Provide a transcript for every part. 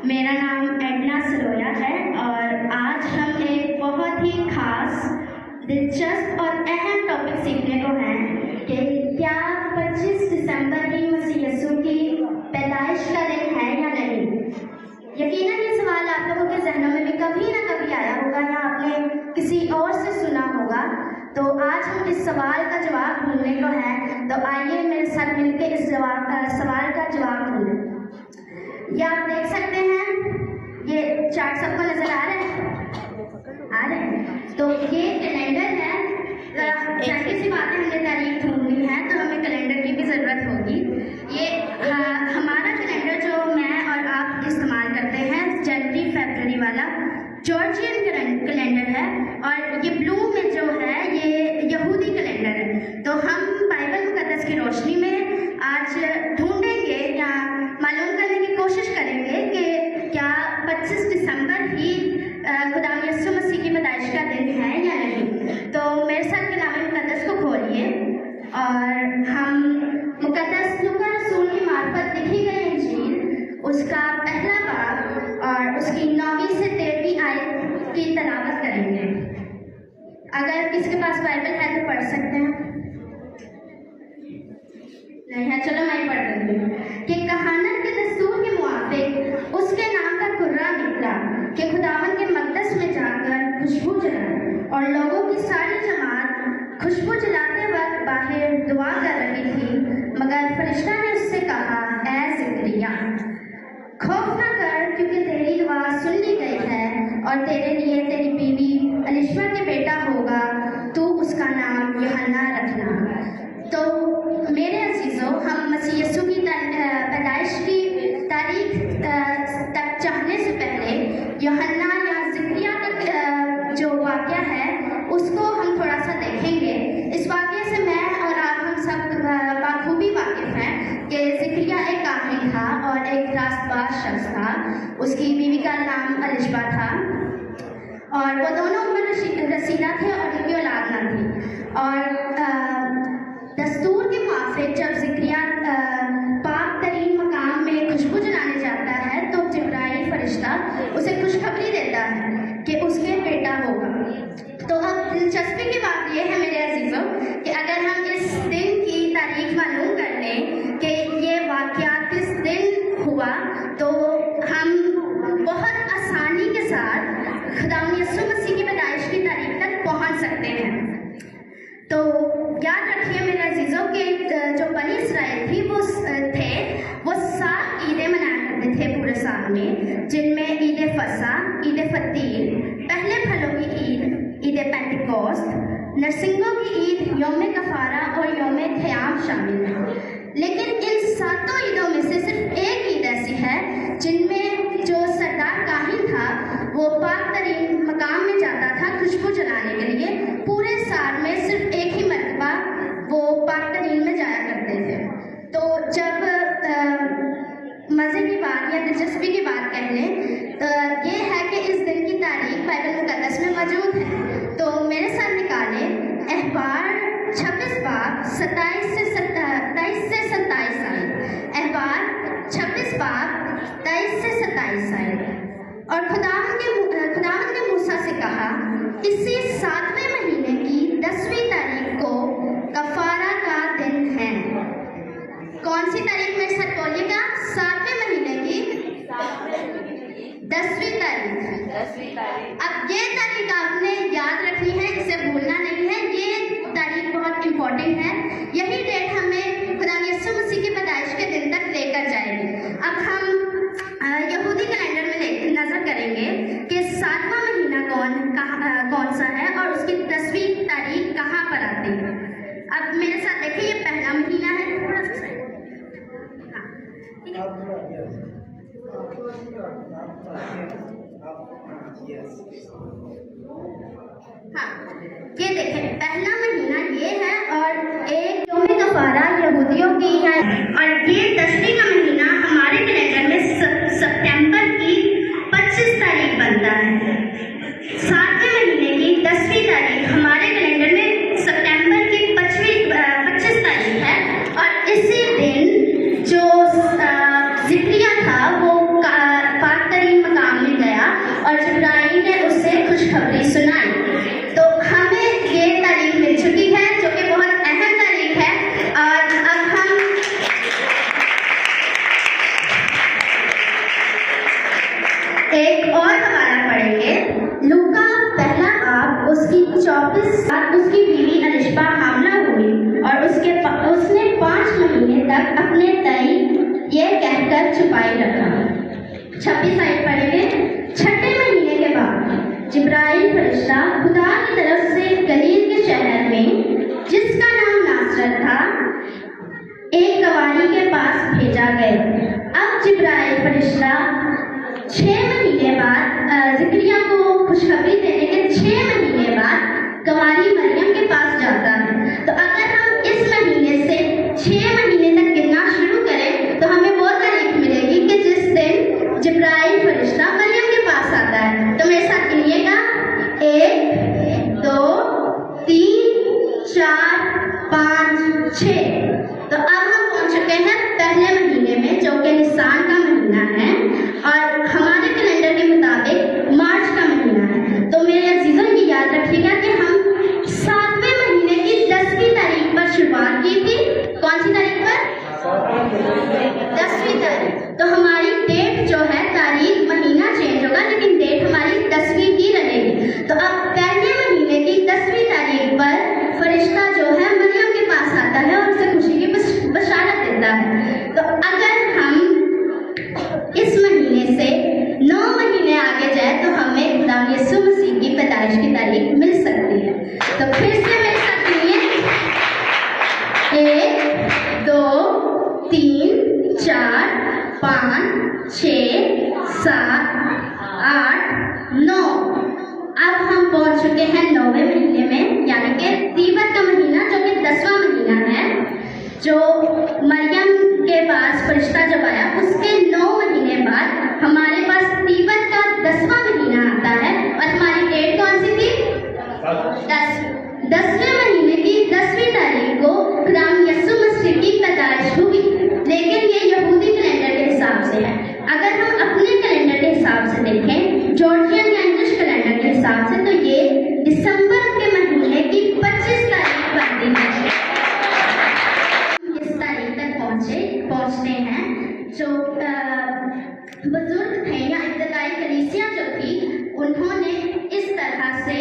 मेरा नाम एडना सरोया है और आज हम एक बहुत ही खास, दिलचस्प और अहम टॉपिक सीखने को हैं कि क्या 25 दिसंबर ही मसीह यीशु की पैदाइश का दिन है या नहीं। यकीनन ये सवाल आप लोगों के जहनों में भी कभी ना कभी आया होगा या आपने किसी और से सुना होगा। तो आज हम इस सवाल का जवाब ढूंढने को हैं, तो आइए मेरे साथ मिलकर इस सवाल का जवाब ढूंढें। ये आप देख सकते हैं, ये चार्ट सबको नजर आ रहे हैं? तो ये कैलेंडर है। जाहिर सी बात है, हमने तारीख ढूंढनी है तो हमें कैलेंडर की भी ज़रूरत होगी। ये हमारा कैलेंडर जो मैं और आप इस्तेमाल करते हैं, जनवरी फरवरी वाला जॉर्जियन कैलेंडर है, और ये ब्लू में जो है ये यहूदी कैलेंडर है। तो हम बाइबल मुकद्दस की रोशनी में आज ढूंढेंगे या मालूम करने की कोशिश करेंगे कि क्या 25 दिसंबर ही खुदा यीशु मसीह की पैदाइश का दिन है या नहीं। तो मेरे साथ कलाम मुकद्दस को खोलिए और हम मुकद्दस लूका रसूल की मार्फत लिखी गई इंजील उसका पहला बाब और उसकी 9वीं से 13वीं आयत की तिलावत करेंगे। अगर किसी के पास बाइबल है तो पढ़ सकते हैं, नहीं है चलो मैं पढ़ देती हूँ। कि कहानत के दस्तूर के मुआफिक उसके नाम का कुर्रा निकला कि खुदावन के मकदस में जाकर खुशबू जलाए, और लोगों की सारी जमात खुशबू जलाते वक्त बाहर दुआ कर रही थी। मगर फरिश्ता ने उससे कहा, ऐ ज़करिया, खौफ न कर, क्योंकि तेरी दुआ सुन ली गई है और तेरे लिए तेरी बीवी अलिशबा के बेटा होगा, तू उसका नाम यूहन्ना रखना। तो मेरे अजीज़ों, हम मसीह यीशु की पैदाइश की तारीख तक चाहने से पहले यूहन्ना या ज़करिया का जो वाक़या है उसको हम थोड़ा सा देखेंगे। इस वाक़ये से मैं और आप हम सब बाखूबी वाकिफ़ हैं कि ज़करिया एक काहिन था और एक रास्तबाज शख्स था। उसकी बीवी का नाम अलिशबा था और वो दोनों उम्र रसीदा थे और उनकी औलाद न थी। और दस्तूर के मुआफिक जब ज़करिया पाक तरीन मकाम में खुशबू जलाने जाता है तो जिब्राइल फरिश्ता उसे खुशखबरी देता है कि उसके बेटा होगा। तो अब दिलचस्पी की बात यह है मेरे अजीज़ों कि अगर हम इस दिन की तारीख मालूम कर लें कि ये वाक़या किस दिन हुआ, तो हम बहुत आसानी के साथ खुदा यीशु मसीह की पैदाइश की तारीख तक पहुँच सकते हैं। तो याद रखिए मेरे अजीज़ों के जो बनी इसराइल थी वो 7 ईदें मनाया करते थे पूरे साल में, जिनमें ईद फसा, ईद फतीर, पहले फलों की ईद, ईद पेंटिकोस्ट, नरसिंगों की ईद, यौम कफारा और यौम ख़याम शामिल है। लेकिन इन 7 ईदों में से सिर्फ एक ईद ऐसी है जिनमें जो सरदार काहिन था वो पाक तरीन मकाम में जाता था खुशबू जलाने के लिए। पूरे साल में सिर्फ एक ही मरतबा वो पाक तरीन में जाया करते थे। तो जब मज़े की बात या दिलचस्पी की बात कह लें तो ये है कि इस दिन की तारीख बाइबल मुकद्दस में मौजूद है। तो मेरे साथ निकालें अहबार 26 बाब 27 से 27 आए। अहबार 26 बाब 23 से 27 आए। और खुदावन ने मूसा से कहा, इसी 7वें महीने की 10वीं तारीख को कफारा का दिन है। कौन सी तारीख में सर बोलिएगा? 7वें महीने की 10वीं तारीख। अब ये तारीख आपने याद रखनी है, इसे भूलना नहीं है। ये तारीख बहुत इम्पोर्टेंट है। यही डेट हमें खुदा यीशु मसीह की पैदाइश के दिन तक लेकर जाएगी। अब हम यहूदी कैलेंडर में नजर करेंगे कि 7वां महीना कौन सा है और उसकी 10वीं तारीख कहाँ पर आती है। अब मेरे साथ देखिए, ये पहला महीना है, थोड़ा सा हाँ, ये देखें पहला महीना ये है और एक यौम कफारा यहूदियों की है। और ये 10वीं का महीना हमारे कैलेंडर में सितंबर की 25 तारीख बनता है। 7वें महीने की 10वीं तारीख हमारे कैलेंडर में सितंबर की 25 तारीख है। और इसी दिन जो ज़करिया था वो पाक एक और हवाला पढ़ेंगे। लूका पहला आप उसकी 24 उसकी बीवी अलिशबा हामला हुई और उसने 5 महीने तक अपने तई ये कहकर छुपाई रखा। 26 आयत पढ़ेंगे। 6ठे महीने के बाद जिब्राइल फरिश्ता खुदा की तरफ से गलील के शहर में जिसका नाम नासरत था एक कवारी के पास भेजा गया। अब जिब्राइल फरिश्ता 6 महीने बाद ज़िक्रिया को खुशखबरी देने के 6 महीने बाद कंवारी मरियम के पास जाता है। तो अगर हम इस महीने से 6 महीने तक गिनना शुरू करें तो हमें वो तारीख मिलेगी कि जिस दिन जिब्राइल फरिश्ता मरियम के पास आता है। तो मेरे साथ गिनिएगा 1 2 3 4 5 6। तो अब हम पहुंच चुके हैं पहले महीने में जो कि निसान का महीना है और हमारे कैलेंडर के मुताबिक मार्च का महीना है। तो मेरे अजीजों ये याद रखिएगा कि हम 7वें महीने की 10वीं तारीख पर शुरुआत की थी। कौन सी तारीख पर? 10वीं तारीख। तो हमारी डेट जो है तारीख महीना चेंज होगा लेकिन डेट हमारी 10वीं ही रहेगी। तो अब पहले महीने की 10वीं तारीख पर फरिश्ता जो है मरियम के पास आता है और उसे खुशी की बशारत देता है। तो अगर हम इस महीने से 9 महीने आगे जाए तो हमें खुदा यीशु मसीह की पैदाइश की तारीख मिल सकती है। तो फिर से मेरे साथ सुनिए 1 2 3 4 5 6 7 8 9। अब हम पहुंच चुके हैं 9वें महीने में यानी कि तीबत का महीना जो कि 10वां महीना है। जो मरियम के पास फरिश्ता जब आया उसके 9 महीने बाद हमारे पास तीबत का 10वां महीना आता है और हमारी डेट कौन सी थी? 10वें महीने की 10वीं तारीख को खुदाम यीशु मसीह की पैदाइश हुई। लेकिन ये यहूदी कैलेंडर के हिसाब से है। अगर हम अपने कैलेंडर के हिसाब से देखें जॉर्जियन या इंग्लिश कैलेंडर के हिसाब से तो ये दिसंबर के महीने की 25 तारीख बनती है। इस तारीख तक पहुंचते हैं जो बुजुर्ग थे या इब्तदाई कलीसिया जो थी उन्होंने इस तरह से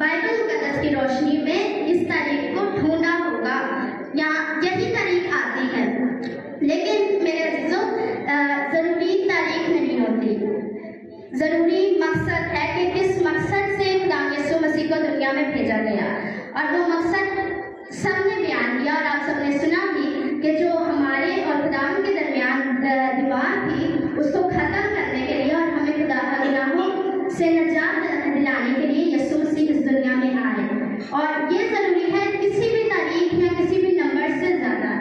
बाइबल मुकद्दस की रोशनी में इस तारीख को ढूंढा होगा या यही तारीख आती है। लेकिन मेरे अजीजों ज़रूरी तारीख नहीं होती। ज़रूरी मकसद है कि किस मकसद से खुदा यीशु मसीह को दुनिया में भेजा गया और वो मकसद सबने बयान किया और आप सबने सुना भी कि जो हमारे और खुदा के दरमियान दीवार थी उसको ख़त्म करने के लिए और हमें खुदा गुनाहों से निजात दिलाने के लिए यीशु मसीह इस दुनिया में आए। और ये ज़रूरी है किसी भी तारीख या किसी भी नंबर से ज़्यादा।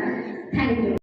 Thank you.